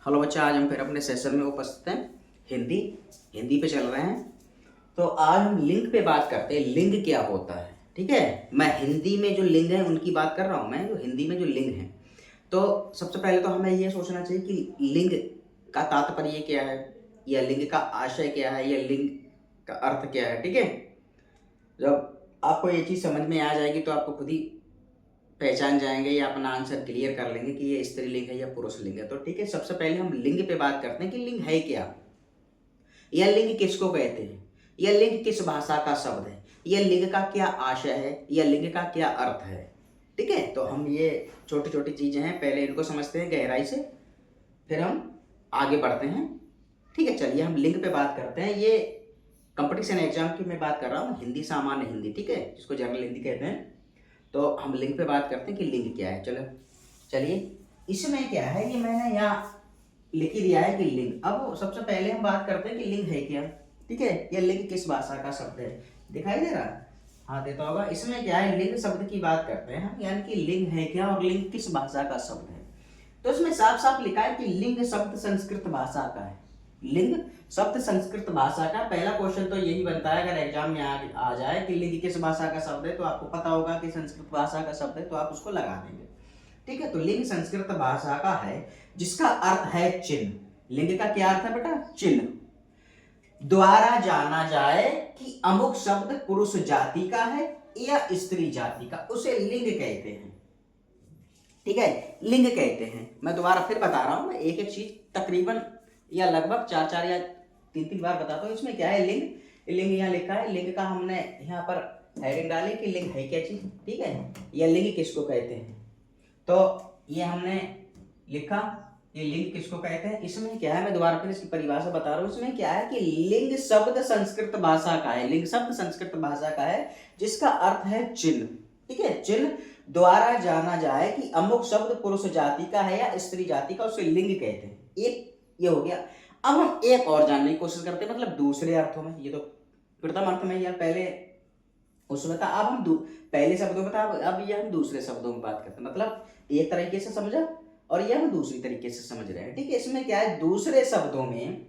Hello बच्चा, आज हम फिर अपने सेशन में उपस्थित हैं। हिंदी हिंदी पे चल रहे हैं। तो आज हम लिंग पे बात करते हैं। लिंग क्या होता है, ठीक है। मैं हिंदी में जो लिंग है उनकी बात कर रहा हूँ, मैं जो हिंदी में जो लिंग है। तो सबसे पहले तो हमें ये सोचना चाहिए कि लिंग का तात्पर्य क्या है, या लिंग का आशय क्या है, या लिंग का अर्थ क्या है, ठीक है। जब आपको ये चीज़ समझ में आ जाएगी तो आपको खुद ही पहचान जाएंगे या अपना आंसर क्लियर कर लेंगे कि ये स्त्रीलिंग है या पुरुष लिंग है। तो ठीक है, सबसे पहले हम लिंग पे बात करते हैं कि लिंग है क्या, यह लिंग किसको कहते हैं, यह लिंग किस भाषा का शब्द है, यह लिंग का क्या आशय है, यह लिंग का क्या अर्थ है। ठीक है, तो हम ये छोटी छोटी चीजें हैं, पहले इनको समझते हैं गहराई से, फिर हम आगे बढ़ते हैं। ठीक है, चलिए हम लिंग पे बात करते हैं। ये कंपटीशन एग्जाम की मैं बात कर रहा हूँ, हिंदी सामान्य हिंदी, ठीक है, जिसको जनरल हिंदी कहते हैं। तो हम लिंग पे बात करते हैं कि लिंग क्या है। चलो चलिए, इसमें क्या है, ये मैंने यहाँ लिख ही दिया है कि लिंग। अब सबसे पहले हम बात करते हैं कि लिंग है क्या, ठीक है। यह लिंग किस भाषा का शब्द है, दिखाई दे रहा, हाँ देता होगा। इसमें क्या है, लिंग शब्द की बात करते हैं हम, यानी कि लिंग है क्या और लिंग किस भाषा का शब्द है। तो इसमें साफ साफ लिखा है कि लिंग शब्द संस्कृत भाषा का है। लिंग शब्द संस्कृत भाषा का। पहला क्वेश्चन तो यही बनता है, अगर एग्जाम में आ जाए कि लिंग किस भाषा का शब्द है, तो आपको पता होगा कि संस्कृत भाषा का शब्द है, तो आप उसको लगा देंगे। ठीक है, तो लिंग संस्कृत भाषा का है जिसका अर्थ है चिन्ह। लिंग का क्या अर्थ है बेटा, चिन्ह। द्वारा जाना जाए कि अमुक शब्द पुरुष जाति का है या स्त्री जाति का, उसे लिंग कहते हैं। ठीक है, लिंग कहते हैं। मैं दोबारा फिर बता रहा हूं, मैं एक एक चीज तकरीबन या लगभग 4 या 3 बार बताता हूँ। इसमें क्या है, लिंग, लिंग यहाँ लिखा है। लिंग का हमने यहाँ पर हेडिंग डाली कि लिंग है क्या चीज, ठीक है, या लिंग किसको कहते हैं। तो ये हमने लिखा, ये लिंग किसको कहते हैं। इसमें क्या है, मैं दोबारा फिर इसकी परिभाषा बता रहा हूँ। इसमें क्या है कि लिंग शब्द संस्कृत भाषा का है। लिंग शब्द संस्कृत भाषा का है जिसका अर्थ है चिन्ह। ठीक है, चिन्ह द्वारा जाना जाए कि अमुक शब्द पुरुष जाति का है या स्त्री जाति का, उसे लिंग कहते हैं। एक ये हो गया। अब हम एक और जानने की कोशिश करते हैं, मतलब दूसरे अर्थों में। ये तो प्रथम अर्थ में यार पहले उसमें था, अब हम पहले शब्दों में था, अब ये हम दूसरे शब्दों में बात करते हैं। मतलब एक तरीके से समझा और ये हम दूसरी तरीके से समझ रहे हैं। ठीक है, इसमें क्या है, दूसरे शब्दों में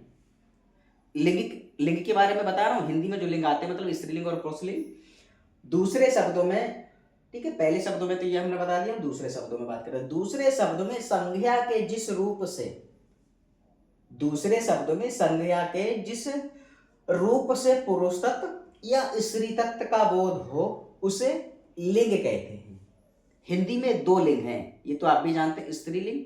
लिंग के बारे में बता रहा हूँ। हिंदी में जो लिंग आते हैं, मतलब स्त्रीलिंग और पुरुषलिंग। दूसरे शब्दों में, ठीक है, पहले शब्दों में तो ये हमने बता दिया, दूसरे शब्दों में बात करें। दूसरे शब्दों में संज्ञा के जिस रूप से, दूसरे शब्दों में संज्ञा के जिस रूप से पुरुष तत्व या स्त्री तत्व का बोध हो, उसे लिंग कहते हैं। हिंदी में 2 लिंग हैं, ये तो आप भी जानते हैं, स्त्रीलिंग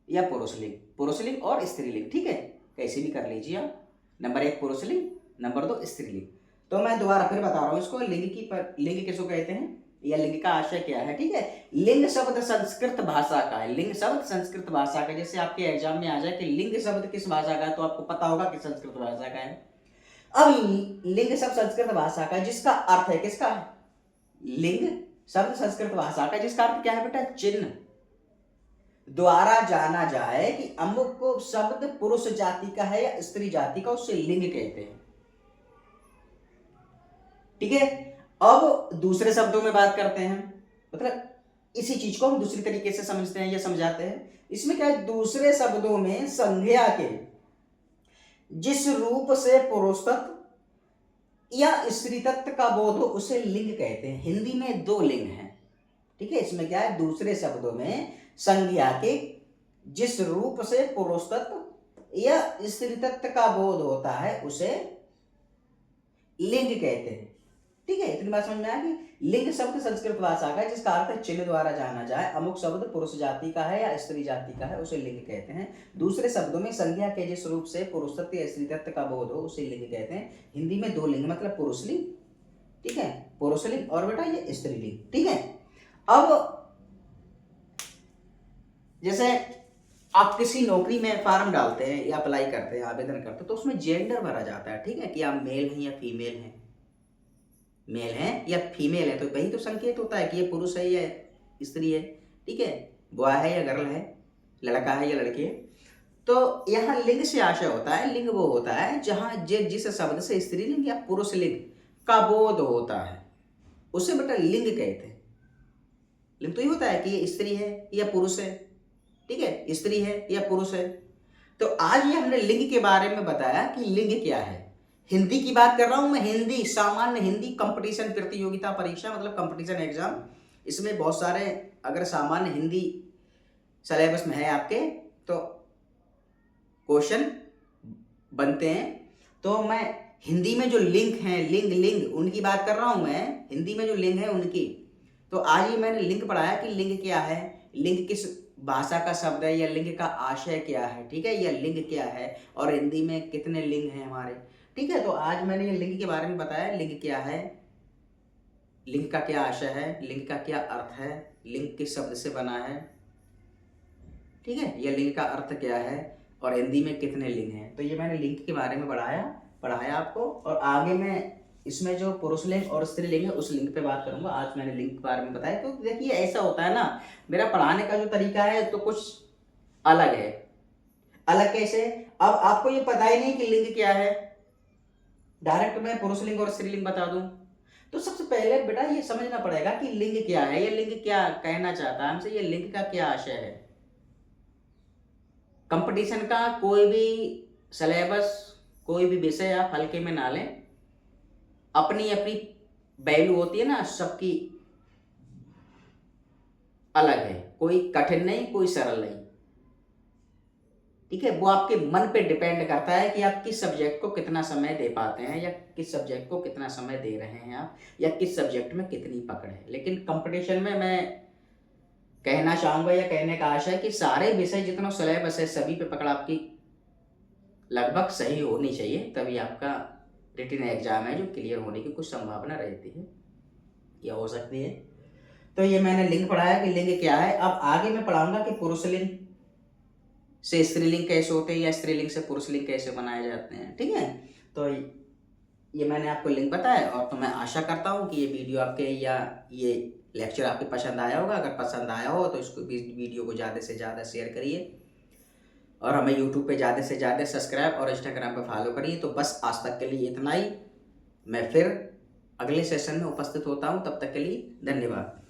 या पुरुषलिंग, पुरुषलिंग और स्त्रीलिंग। ठीक है, कैसे भी कर लीजिए आप। नंबर 1 पुरुषलिंग, नंबर 2 स्त्रीलिंग। तो मैं दोबारा फिर बता रहा हूं इसको, लिंग किसको कहते हैं या लिंग का आशय क्या है। ठीक है, लिंग शब्द संस्कृत भाषा का है। लिंग शब्द संस्कृत भाषा का। जैसे आपके एग्जाम में आ जाए कि लिंग शब्द किस भाषा का है, तो आपको पता होगा कि संस्कृत भाषा का है। अब लिंग शब्द संस्कृत भाषा का जिसका अर्थ है किसका है, लिंग शब्द संस्कृत भाषा का जिसका अर्थ क्या है बेटा, चिन्ह। द्वारा जाना जाए कि अमुक को शब्द पुरुष जाति का है या स्त्री जाति का, उसे लिंग कहते हैं। ठीक है, अब दूसरे शब्दों में बात करते हैं, मतलब इसी चीज को हम दूसरी तरीके से समझते हैं या समझाते हैं। इसमें क्या है, दूसरे शब्दों में संज्ञा के जिस रूप से पुरुष तत्व या स्त्री तत्व का बोध हो, उसे लिंग कहते हैं। हिंदी में 2 लिंग हैं। ठीक है, इसमें क्या है, दूसरे शब्दों में संज्ञा के जिस रूप से पुरुष तत्व या स्त्री तत्व का बोध होता है, उसे लिंग कहते हैं। ठीक है, इतनी बात समझ में आया कि लिंग शब्द संस्कृत भाषा का है जिसका अर्थ चिन्ह द्वारा जाना जाए, अमुक शब्द पुरुष जाति का है या स्त्री जाति का है, उसे लिंग कहते हैं। दूसरे शब्दों में संज्ञा के जिस रूप से पुरुष तत्व या स्त्री तत्व का बोध हो, उसे लिंग कहते हैं। हिंदी में 2 लिंग, मतलब पुरुषलिंग, ठीक है, पुरुषलिंग और बेटा ये स्त्रीलिंग। ठीक है, अब जैसे आप किसी नौकरी में फॉर्म डालते हैं या अप्लाई करते हैं, आवेदन करते हैं, तो उसमें जेंडर भरा जाता है। ठीक है, कि आप मेल हैं या फीमेल हैं, मेल है या फीमेल है, तो वही तो संकेत होता है कि ये पुरुष है या स्त्री है। ठीक है, बॉय है या गर्ल है, लड़का है या लड़की है। तो यहाँ लिंग से आशय होता है, लिंग वो होता है जहां जिस शब्द से स्त्रीलिंग या पुरुषलिंग का बोध होता है, उसे बेटा लिंग कहते हैं। लिंग तो ये होता है कि ये स्त्री है या पुरुष है, ठीक है, स्त्री है या पुरुष है, तो आज ये हमने लिंग के बारे में बताया कि लिंग क्या है। हिंदी की बात कर रहा हूं मैं, हिंदी, सामान्य हिंदी कंपटीशन प्रतियोगिता परीक्षा मतलब कंपटीशन एग्जाम। इसमें बहुत सारे, अगर सामान्य हिंदी सिलेबस में है आपके तो क्वेश्चन बनते हैं। तो मैं हिंदी में जो लिंग हैं, लिंग उनकी बात कर रहा हूं मैं, हिंदी में जो लिंग है उनकी। तो आज ही मैंने लिंग पढ़ाया कि लिंग क्या है, लिंग किस भाषा का शब्द है, या लिंग का आशय क्या है, ठीक है, या लिंग क्या है, और हिंदी में कितने लिंग हैं हमारे, ठीक है। तो आज मैंने ये लिंग के बारे में बताया, लिंग क्या है, लिंग का क्या आशय है, लिंग का क्या अर्थ है, लिंग किस शब्द से बना है, ठीक है, यह लिंग का अर्थ क्या है, और हिंदी में कितने लिंग हैं। तो ये मैंने लिंग के बारे में पढ़ाया आपको। और आगे मैं इसमें जो पुरुष लिंग और स्त्रीलिंग है उस लिंग पे बात करूंगा। आज मैंने लिंग के बारे में बताया, तो देखिए ऐसा होता है ना, मेरा पढ़ाने का जो तरीका है तो कुछ अलग है। अलग कैसे? अब आपको ये पता ही नहीं कि लिंग क्या है, डायरेक्ट मैं पुरुष लिंग और स्त्रीलिंग बता दूं, तो सबसे पहले बेटा ये समझना पड़ेगा कि लिंग क्या है, ये लिंग क्या कहना चाहता है हमसे, ये लिंग का क्या आशय है। कंपटीशन का कोई भी सिलेबस, कोई भी विषय आप हल्के में ना लें। अपनी अपनी वैल्यू होती है ना, सबकी अलग है, कोई कठिन नहीं, कोई सरल नहीं, ठीक है। वो आपके मन पे डिपेंड करता है कि आप किस सब्जेक्ट को कितना समय दे पाते हैं, या किस सब्जेक्ट को कितना समय दे रहे हैं आप, या किस सब्जेक्ट में कितनी पकड़ है। लेकिन कंपटीशन में मैं कहना चाहूंगा, या कहने का आशा है कि सारे विषय जितना सिलेबस है सभी पे पकड़ आपकी लगभग सही होनी चाहिए, तभी आपका रिटन एग्जाम है जो क्लियर होने की कुछ संभावना रहती है या हो सकती है। तो ये मैंने लिंग पढ़ाया कि लिंग क्या है। अब आगे मैं पढ़ाऊंगा कि पुरुष लिंग से स्त्रीलिंग कैसे होते हैं, या स्त्रीलिंग से पुरुष लिंग कैसे बनाए जाते हैं, ठीक है। तो ये मैंने आपको लिंक बताया, और तो मैं आशा करता हूँ कि ये वीडियो आपके, या ये लेक्चर आपके पसंद आया होगा। अगर पसंद आया हो तो इसको वीडियो को ज़्यादा से ज़्यादा शेयर करिए, और हमें यूट्यूब पे ज़्यादा से ज़्यादा सब्सक्राइब और इंस्टाग्राम पे फॉलो करिए। तो बस आज तक के लिए इतना ही। मैं फिर अगले सेशन में उपस्थित होता हूँ, तब तक के लिए धन्यवाद।